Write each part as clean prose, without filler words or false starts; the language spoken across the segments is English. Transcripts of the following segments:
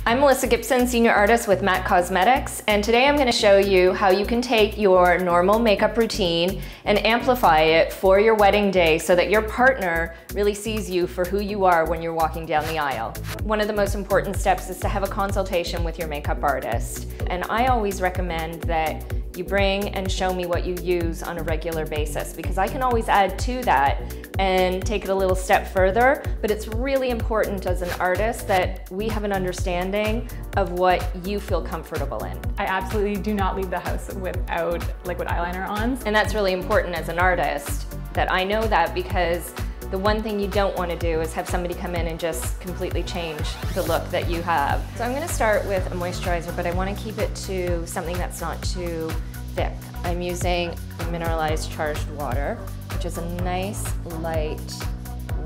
I'm Melissa Gibson, Senior Artist with Matte Cosmetics, and today I'm going to show you how you can take your normal makeup routine and amplify it for your wedding day so that your partner really sees you for who you are when you're walking down the aisle. One of the most important steps is to have a consultation with your makeup artist, and I always recommend that you bring and show me what you use on a regular basis, because I can always add to that and take it a little step further, but it's really important as an artist that we have an understanding of what you feel comfortable in. I absolutely do not leave the house without liquid eyeliner on. And that's really important as an artist, that I know that, because the one thing you don't want to do is have somebody come in and just completely change the look that you have. So I'm going to start with a moisturizer, but I want to keep it to something that's not too thick. I'm using mineralized charged water, which is a nice light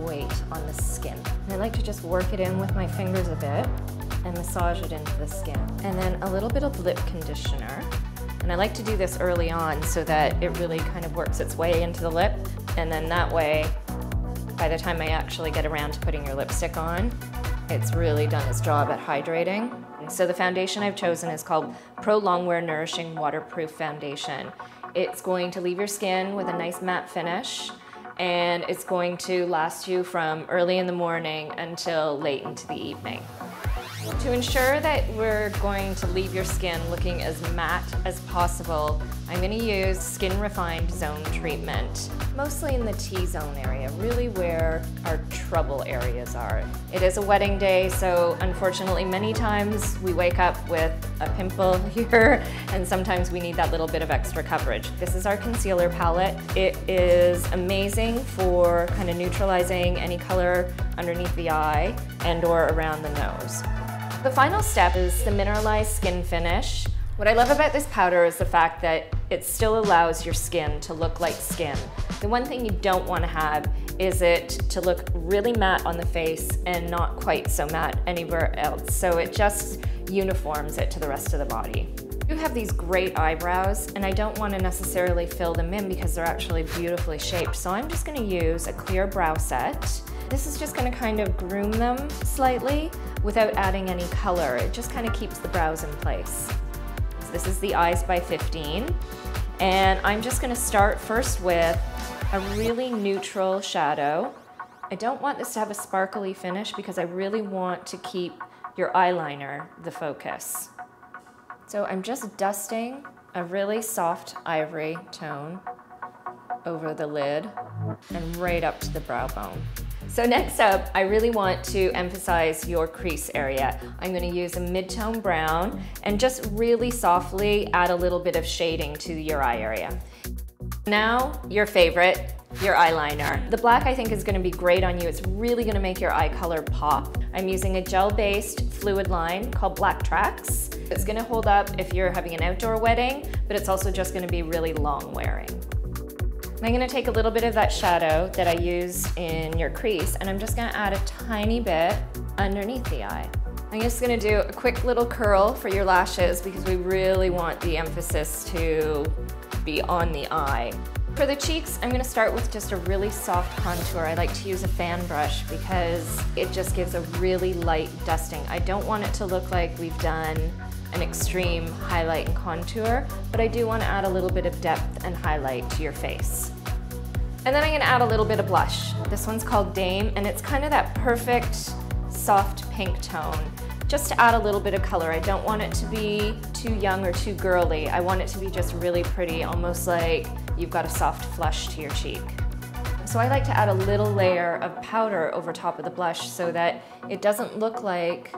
weight on the skin. And I like to just work it in with my fingers a bit and massage it into the skin. And then a little bit of lip conditioner. And I like to do this early on so that it really kind of works its way into the lip. And then that way, by the time I actually get around to putting your lipstick on, it's really done its job at hydrating. So the foundation I've chosen is called Pro Longwear Nourishing Waterproof Foundation. It's going to leave your skin with a nice matte finish, and it's going to last you from early in the morning until late into the evening. To ensure that we're going to leave your skin looking as matte as possible, I'm going to use Skin Refined Zone Treatment, mostly in the T-zone area, really where our trouble areas are. It is a wedding day, so unfortunately many times we wake up with a pimple here, and sometimes we need that little bit of extra coverage. This is our concealer palette. It is amazing for kind of neutralizing any color underneath the eye and or around the nose. The final step is the mineralized skin finish. What I love about this powder is the fact that it still allows your skin to look like skin. The one thing you don't want to have is it to look really matte on the face and not quite so matte anywhere else. So it just uniforms it to the rest of the body. You have these great eyebrows, and I don't want to necessarily fill them in because they're actually beautifully shaped. So I'm just going to use a clear brow set. This is just going to kind of groom them slightly without adding any color. It just kind of keeps the brows in place. So this is the Eyes by 15. And I'm just going to start first with a really neutral shadow. I don't want this to have a sparkly finish because I really want to keep your eyeliner the focus. So I'm just dusting a really soft ivory tone over the lid and right up to the brow bone. So next up, I really want to emphasize your crease area. I'm going to use a mid-tone brown and just really softly add a little bit of shading to your eye area. Now, your favorite, your eyeliner. The black I think is going to be great on you. It's really going to make your eye color pop. I'm using a gel-based fluid line called Black Tracks. It's going to hold up if you're having an outdoor wedding, but it's also just going to be really long wearing. I'm going to take a little bit of that shadow that I use in your crease, and I'm just going to add a tiny bit underneath the eye. I'm just going to do a quick little curl for your lashes because we really want the emphasis to be on the eye. For the cheeks, I'm going to start with just a really soft contour. I like to use a fan brush because it just gives a really light dusting. I don't want it to look like we've done an extreme highlight and contour, but I do want to add a little bit of depth and highlight to your face. And then I'm going to add a little bit of blush. This one's called Dame, and it's kind of that perfect soft pink tone, just to add a little bit of color. I don't want it to be too young or too girly. I want it to be just really pretty, almost like you've got a soft flush to your cheek. So I like to add a little layer of powder over top of the blush so that it doesn't look like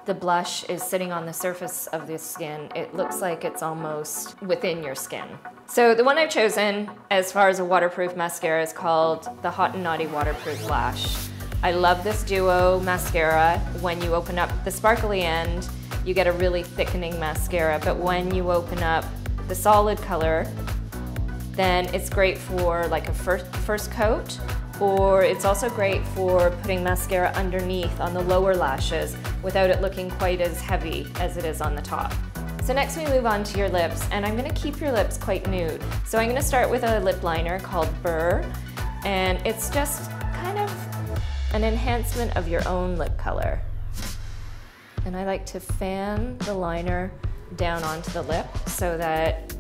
the blush is sitting on the surface of the skin. It looks like it's almost within your skin. So the one I've chosen as far as a waterproof mascara is called the Hot and Naughty Waterproof Lash. I love this duo mascara. When you open up the sparkly end, you get a really thickening mascara, but when you open up the solid color, then it's great for like a first coat, or it's also great for putting mascara underneath on the lower lashes without it looking quite as heavy as it is on the top. So next we move on to your lips, and I'm gonna keep your lips quite nude. So I'm gonna start with a lip liner called Burr, and it's just kind of an enhancement of your own lip color. And I like to fan the liner down onto the lip so that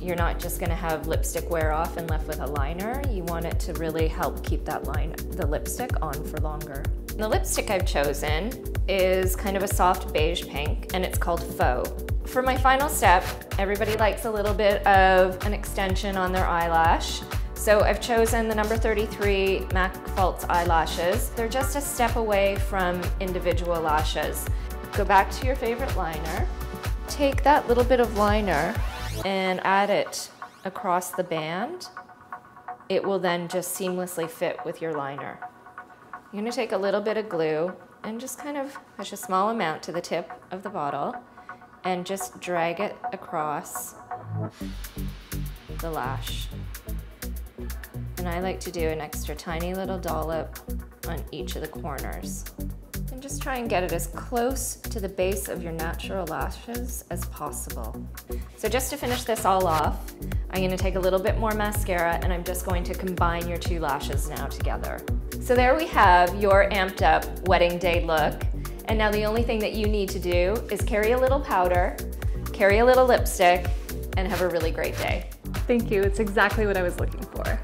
you're not just gonna have lipstick wear off and left with a liner. You want it to really help keep the lipstick on for longer. The lipstick I've chosen is kind of a soft beige pink, and it's called Faux. For my final step, everybody likes a little bit of an extension on their eyelash. So I've chosen the number 33 MAC False eyelashes. They're just a step away from individual lashes. Go back to your favorite liner. Take that little bit of liner and add it across the band. It will then just seamlessly fit with your liner. You're gonna take a little bit of glue and just kind of push a small amount to the tip of the bottle and just drag it across the lash. And I like to do an extra tiny little dollop on each of the corners. And just try and get it as close to the base of your natural lashes as possible. So just to finish this all off, I'm gonna take a little bit more mascara and I'm just going to combine your two lashes now together. So there we have your amped up wedding day look. And now the only thing that you need to do is carry a little powder, carry a little lipstick, and have a really great day. Thank you, it's exactly what I was looking for.